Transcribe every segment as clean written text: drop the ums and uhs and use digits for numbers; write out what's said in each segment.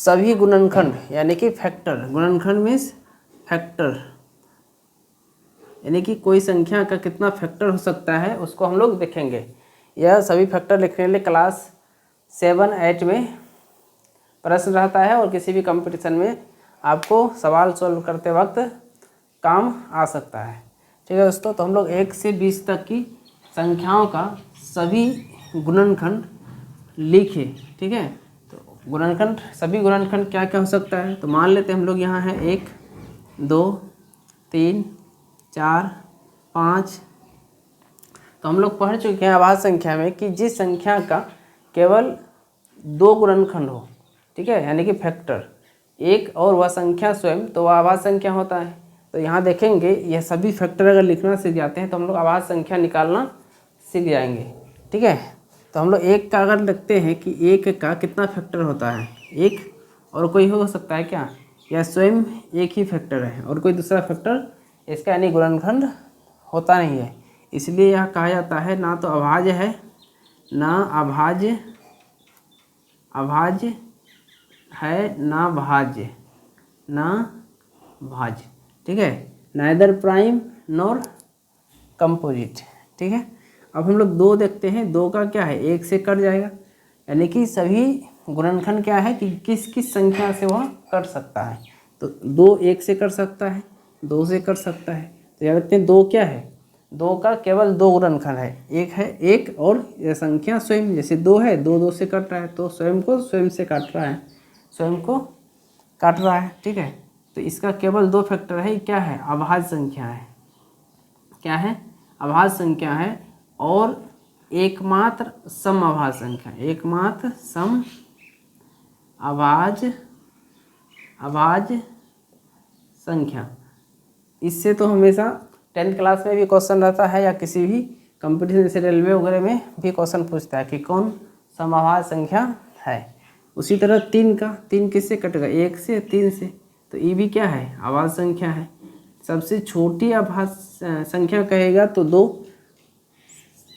सभी गुणनखंड यानी कि फैक्टर, गुणनखंड मीन्स फैक्टर, यानी कि कोई संख्या का कितना फैक्टर हो सकता है उसको हम लोग देखेंगे। यह सभी फैक्टर लिखने के लिए क्लास 7-8 में प्रश्न रहता है और किसी भी कंपटीशन में आपको सवाल सॉल्व करते वक्त काम आ सकता है। ठीक है दोस्तों, तो हम लोग 1 से 20 तक की संख्याओं का सभी गुणनखंड लिखे। ठीक है, तो गुणनखंड, सभी गुणनखंड क्या क्या हो सकता है, तो मान लेते हैं हम लोग यहाँ है 1 2 3 4 5। तो हम लोग पढ़ चुके हैं आभाज्य संख्या में कि जिस संख्या का केवल 2 गुणनखंड हो, ठीक है, यानी कि फैक्टर एक और वह संख्या स्वयं, तो वह आभाज्य संख्या होता है। तो यहाँ देखेंगे यह सभी फैक्टर अगर लिखना सीख जाते हैं तो हम लोग आभाज्य संख्या निकालना सीख जाएंगे। ठीक है, तो हम लोग 1 का अगर लिखते हैं कि 1 का कितना फैक्टर होता है, 1 और कोई हो सकता है क्या, या स्वयं एक ही फैक्टर है और कोई दूसरा फैक्टर इसका यानी गुणनखंड होता नहीं है। इसलिए यह कहा जाता है ना तो अभाज्य है ना अभाज्य है ना भाज्य ना भाज्य। ठीक है, नाइदर प्राइम नॉर कंपोजिट। ठीक है, अब हम लोग 2 देखते हैं, 2 का क्या है 1 से कट जाएगा, यानी कि सभी गुणनखंड क्या है कि किस किस संख्या से वह कट सकता है। तो 2 1 से कट सकता है, 2 से कट सकता है। तो याद रखते हैं 2 क्या है, 2 का केवल 2 गुणनखंड है, एक है 1 और यह संख्या स्वयं, जैसे 2 है 2 2 से कट रहा है तो स्वयं को स्वयं से काट रहा है, स्वयं को काट रहा है। ठीक है, तो इसका केवल 2 फैक्टर है, क्या है अभाज्य संख्या है, क्या है अभाज्य संख्या है और एकमात्र सम अभाज्य संख्या, एकमात्र सम अभाज्य संख्या। इससे तो हमेशा 10th क्लास में भी क्वेश्चन रहता है या किसी भी कंपटीशन जैसे रेलवे वगैरह में भी क्वेश्चन पूछता है कि कौन समअभाज्य संख्या है। उसी तरह 3 का, 3 किससे कटेगा 1 से 3 से, तो ये भी क्या है अभाज्य संख्या है। सबसे छोटी अभाज्य संख्या कहेगा तो 2,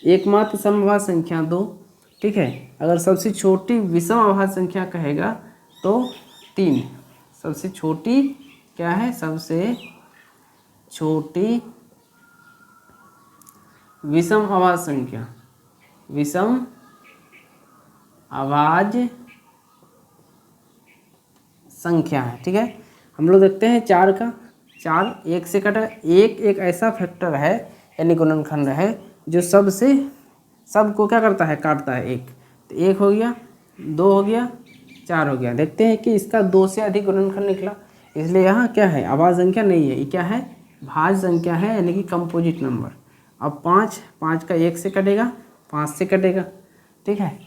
एकमात्र समअभाज्य संख्या 2। ठीक है, अगर सबसे छोटी विषम अभाज्य संख्या कहेगा तो 3। सबसे छोटी क्या है, सबसे छोटी विषम अभाज्य संख्या, विषम अभाज्य संख्या है। ठीक है, हम लोग देखते हैं 4 का, 4 1 से कटा, एक ऐसा फैक्टर है यानी गुणनखंड है जो सबको क्या करता है काटता है। 1 तो 1 हो गया, 2 हो गया, 4 हो गया। देखते हैं कि इसका 2 से अधिक गुणनखंड निकला, इसलिए यहाँ क्या है अभाज्य संख्या नहीं है, ये क्या है भाज्य संख्या है यानी कि कंपोजिट नंबर। अब 5 का 1 से कटेगा, 5 से कटेगा। ठीक है,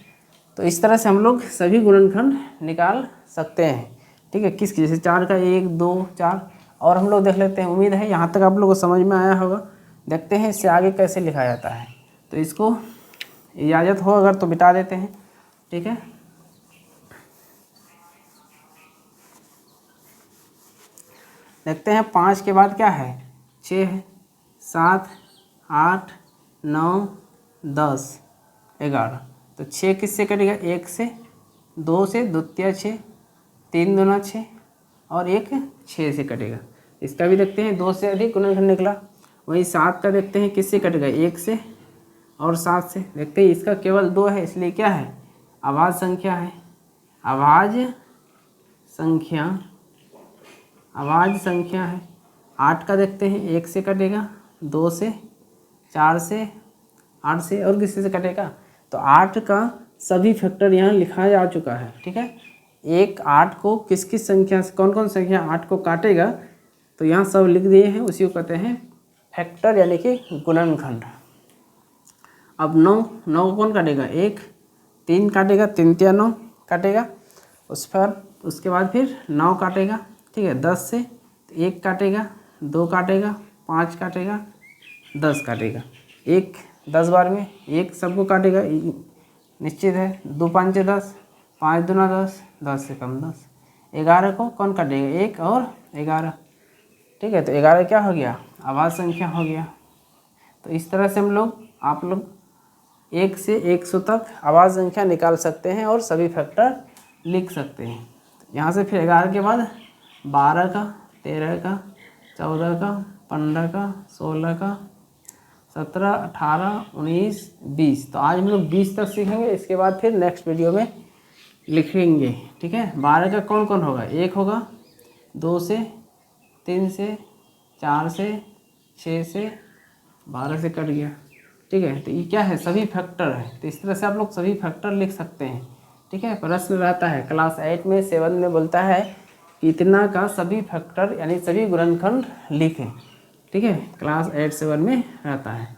तो इस तरह से हम लोग सभी गुणनखंड निकाल सकते हैं। ठीक है, किस जैसे 4 का 1 2 4 और हम लोग देख लेते हैं। उम्मीद है यहाँ तक आप लोगों को समझ में आया होगा। देखते हैं इससे आगे कैसे लिखा जाता है, तो इसको इजाज़त हो अगर तो बिता देते हैं। ठीक है, देखते हैं 5 के बाद क्या है 6 है, 7 8 9 10 11। तो 6 किससे कटेगा 1 से, 2 से, 2 तिया 6, 3 दूना 6 और 1 6 से कटेगा। इसका भी देखते हैं 2 से अधिक गुणनखंड निकला। वही 7 का देखते हैं किससे कटेगा 1 से और 7 से। देखते हैं इसका केवल 2 है, इसलिए क्या है अभाज्य संख्या है, अभाज्य संख्या है। 8 का देखते हैं 1 से कटेगा, 2 से, 4 से, 8 से और किसी से कटेगा। तो 8 का सभी फैक्टर यहाँ लिखा जा चुका है। ठीक है, 8 को किस किस संख्या से, कौन कौन संख्या 8 को काटेगा, तो यहाँ सब लिख दिए हैं, उसी को कहते हैं फैक्टर यानी कि गुणनखंड। अब 9 को कौन काटेगा 1, 3 काटेगा, 3 तिया 9 काटेगा, उसके बाद फिर 9 काटेगा। ठीक है, 10 से 1 काटेगा, 2 काटेगा, 5 काटेगा, 10 काटेगा। 1 10 बार में 1 सबको काटेगा निश्चित है, 2 5 10, 5 दूना 10, 10 से कम 10। 11 को कौन काटेगा 1 और 11। ठीक है, तो 11 क्या हो गया अभाज्य संख्या हो गया। तो इस तरह से आप लोग 1 से 100 तक अभाज्य संख्या निकाल सकते हैं और सभी फैक्टर लिख सकते हैं। यहाँ से फिर 11 के बाद 12 का, 13 का, 14 का, 15 का, 16 का, 17, 18, 19, 20। तो आज हम लोग 20 तक सीखेंगे, इसके बाद फिर नेक्स्ट वीडियो में लिखेंगे। ठीक है, 12 का कौन कौन होगा? 1 होगा, 2 से, 3 से, 4 से, 6 से, 12 से कट गया। ठीक है, तो ये क्या है? सभी फैक्टर है। तो इस तरह से आप लोग सभी फैक्टर लिख सकते हैं। ठीक है, प्रश्न रहता है क्लास 8 में 7 में बोलता है कि इतना का सभी फैक्टर यानी सभी गुणनखंड लिखें। ठीक है, क्लास 8 7 में रहता है।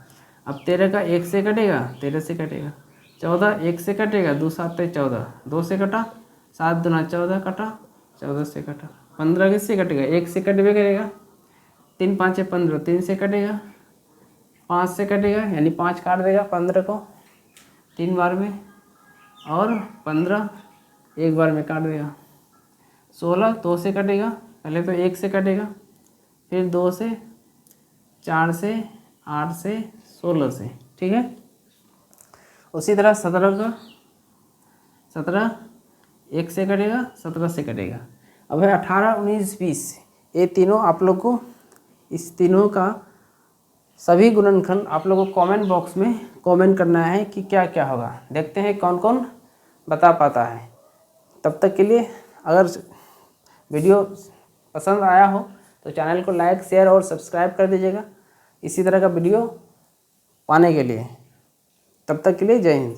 अब 13 का 1 से कटेगा, 13 से कटेगा। 14 1 से कटेगा, 2 7 14, 2 से कटा, 7 दूना 14 कटा, 14 से कटा। 15 किससे कटेगा? 1 से कटवे करेगा। 3 5 15, 3 से कटेगा, 5 से कटेगा यानी 5 काट देगा 15 को 3 बार में, और 15 एक बार में काट देगा। 16 2 से कटेगा, पहले तो 1 से कटेगा, फिर 2 से, 4 से, 8 से, 16 से। ठीक है, उसी तरह 17 का 17 1 से कटेगा, 17 से कटेगा। अब है 18 19 20, ये तीनों आप लोग को, इस तीनों का सभी गुणनखंड आप लोगों को कमेंट बॉक्स में कमेंट करना है कि क्या क्या होगा। देखते हैं कौन कौन बता पाता है। तब तक के लिए अगर वीडियो पसंद आया हो तो चैनल को लाइक शेयर और सब्सक्राइब कर दीजिएगा इसी तरह का वीडियो पाने के लिए। तब तक के लिए जय हिंद।